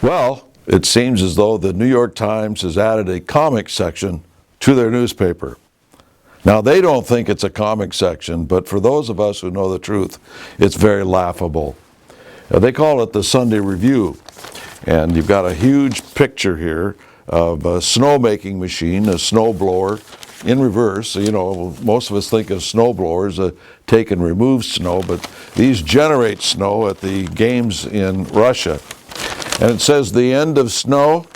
Well, it seems as though the New York Times has added a comic section to their newspaper. Now, they don't think it's a comic section, but for those of us who know the truth, it's very laughable. They call it the Sunday Review, and you've got a huge picture here of a snowmaking machine, a snowblower, in reverse. You know, most of us think of snowblowers that take and remove snow, but these generate snow at the games in Russia. And it says the end of snow.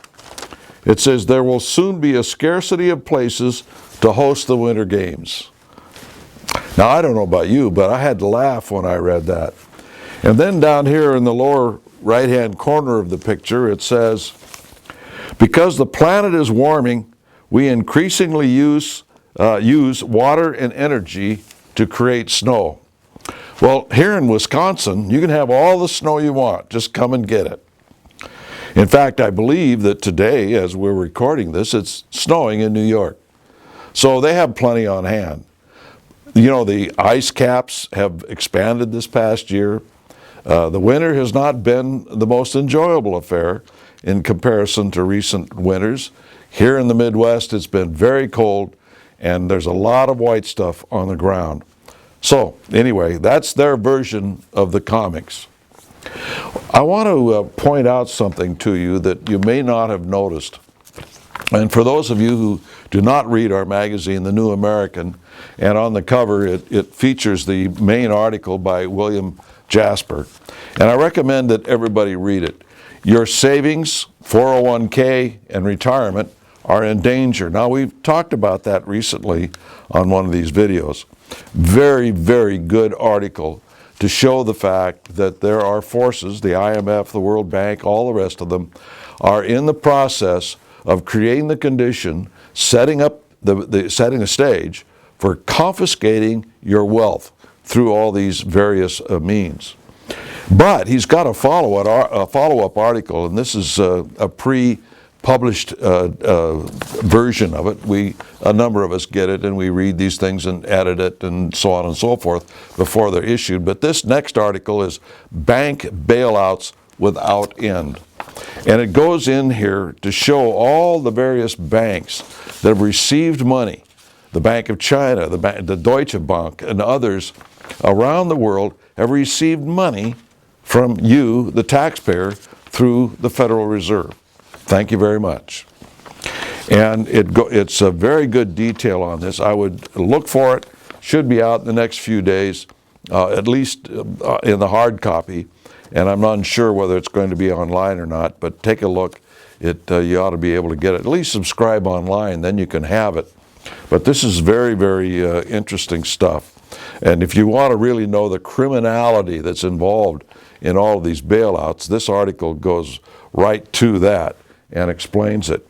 It says there will soon be a scarcity of places to host the winter games. Now, I don't know about you, but I had to laugh when I read that. And then down here in the lower right-hand corner of the picture, it says, because the planet is warming, we increasingly use water and energy to create snow. Well, here in Wisconsin, you can have all the snow you want. Just come and get it. In fact, I believe that today, as we're recording this, it's snowing in New York. So they have plenty on hand. You know, the ice caps have expanded this past year. The winter has not been the most enjoyable affair in comparison to recent winters. Here in the Midwest, it's been very cold, and there's a lot of white stuff on the ground. So, anyway, that's their version of the comics. I want to point out something to you that you may not have noticed. And for those of you who do not read our magazine, The New American, and on the cover it features the main article by William Jasper. And I recommend that everybody read it. Your savings, 401k, and retirement are in danger. Now, we've talked about that recently on one of these videos. Very, very good article to show the fact that there are forces, the IMF, the World Bank, all the rest of them, are in the process of creating the condition, setting a stage for confiscating your wealth through all these various means. But he's got a follow-up article, and this is a pre-published version of it. A number of us get it, and we read these things and edit it and so on and so forth before they're issued. But this next article is Bank Bailouts Without End. And it goes in here to show all the various banks that have received money, the Bank of China, the Deutsche Bank, and others around the world have received money from you, the taxpayer, through the Federal Reserve. Thank you very much. And it's a very good detail on this. I would look for it. Should be out in the next few days, at least in the hard copy. And I'm not sure whether it's going to be online or not, but take a look. You ought to be able to get it. At least subscribe online, then you can have it. But this is very, very interesting stuff. And if you want to really know the criminality that's involved in all of these bailouts, this article goes right to that and explains it.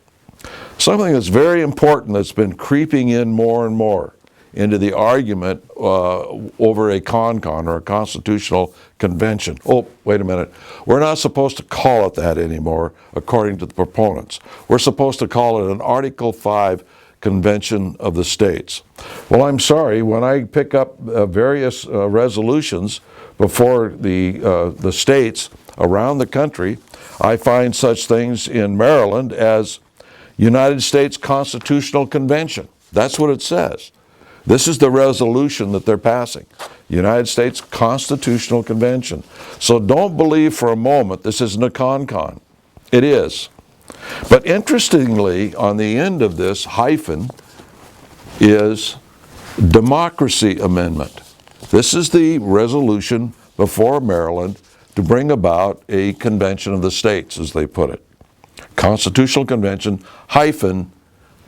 Something that's very important that's been creeping in more and more into the argument over a con or a constitutional convention. Oh, wait a minute. We're not supposed to call it that anymore, according to the proponents. We're supposed to call it an Article 5 Convention of the States. Well, I'm sorry, when I pick up various resolutions before the states around the country, I find such things in Maryland as United States Constitutional Convention. That's what it says. This is the resolution that they're passing. United States Constitutional Convention. So don't believe for a moment this isn't a con. It is. But interestingly, on the end of this hyphen is Democracy Amendment. This is the resolution before Maryland to bring about a convention of the states, as they put it. Constitutional Convention hyphen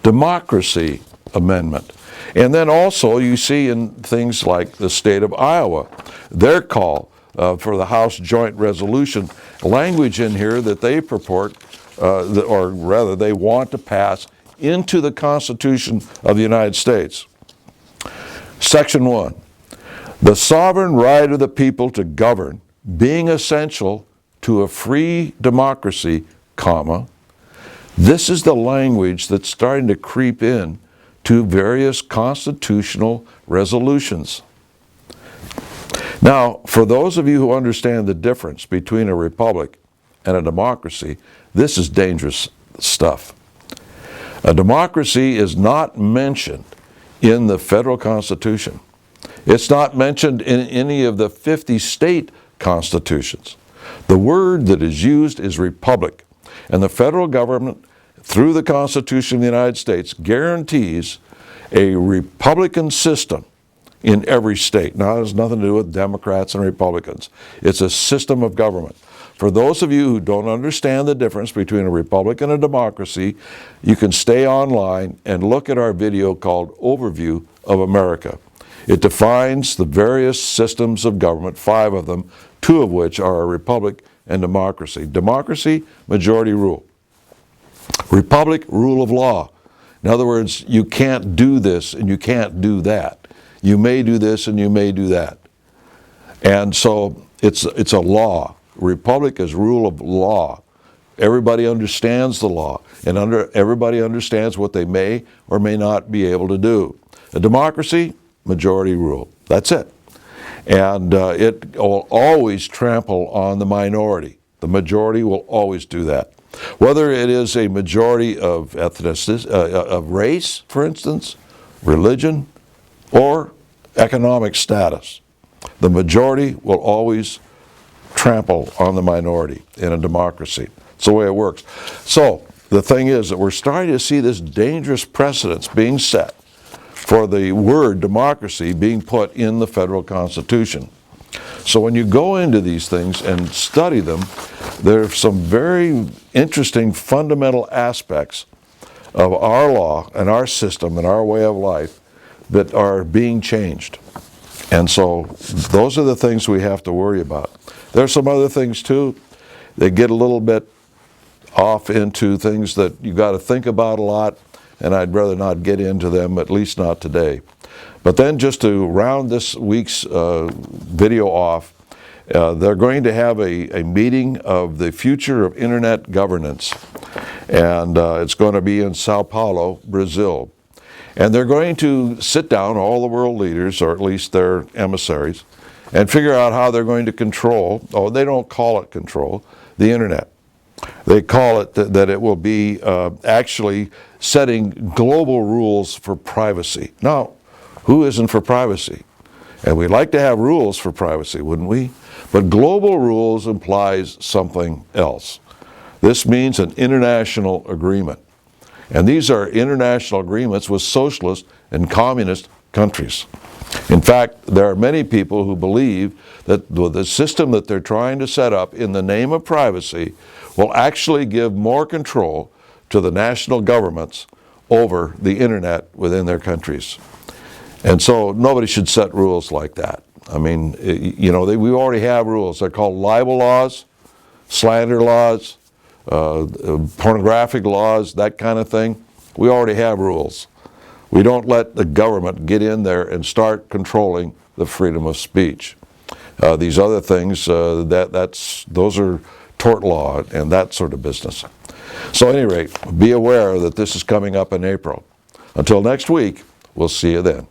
Democracy Amendment. And then also you see in things like the state of Iowa, their call for the House Joint Resolution, language in here that they purport, or rather they want to pass into the Constitution of the United States. Section 1, the sovereign right of the people to govern being essential to a free democracy, comma, this is the language that's starting to creep in to various constitutional resolutions. Now, for those of you who understand the difference between a republic and a democracy, this is dangerous stuff. A democracy is not mentioned in the federal Constitution. It's not mentioned in any of the 50 state constitutions. The word that is used is republic, and the federal government, through the Constitution of the United States, guarantees a Republican system in every state. Now, it has nothing to do with Democrats and Republicans. It's a system of government. For those of you who don't understand the difference between a republic and a democracy, you can stay online and look at our video called Overview of America. It defines the various systems of government, 5 of them, 2 of which are a republic and democracy. Democracy, majority rule. Republic, rule of law. In other words, you can't do this and you can't do that. You may do this and you may do that. And so it's a law. Republic is rule of law. Everybody understands the law, and everybody understands what they may or may not be able to do. A democracy, majority rule. That's it. And it will always trample on the minority. The majority will always do that. Whether it is a majority of ethnicity, of race, for instance, religion, or economic status, the majority will always trample on the minority in a democracy. It's the way it works. So the thing is that we're starting to see this dangerous precedence being set for the word democracy being put in the federal Constitution. So when you go into these things and study them, there are some very interesting fundamental aspects of our law and our system and our way of life that are being changed. And so those are the things we have to worry about. There are some other things too. They get a little bit off into things that you got to think about a lot, and I'd rather not get into them, at least not today. But then just to round this week's video off, they're going to have a meeting of the future of internet governance, and it's going to be in Sao Paulo, Brazil. And they're going to sit down, all the world leaders, or at least their emissaries, and figure out how they're going to control, they don't call it control, the internet. They call it that it will be actually setting global rules for privacy. Now, who isn't for privacy? And we'd like to have rules for privacy, wouldn't we? But global rules implies something else. This means an international agreement. And these are international agreements with socialist and communist countries. In fact, there are many people who believe that the system that they're trying to set up in the name of privacy will actually give more control to the national governments over the internet within their countries. And so nobody should set rules like that. I mean, we already have rules. They're called libel laws, slander laws, pornographic laws, that kind of thing. We already have rules. We don't let the government get in there and start controlling the freedom of speech. These other things, those are tort law and that sort of business. So at any rate, be aware that this is coming up in April. Until next week, we'll see you then.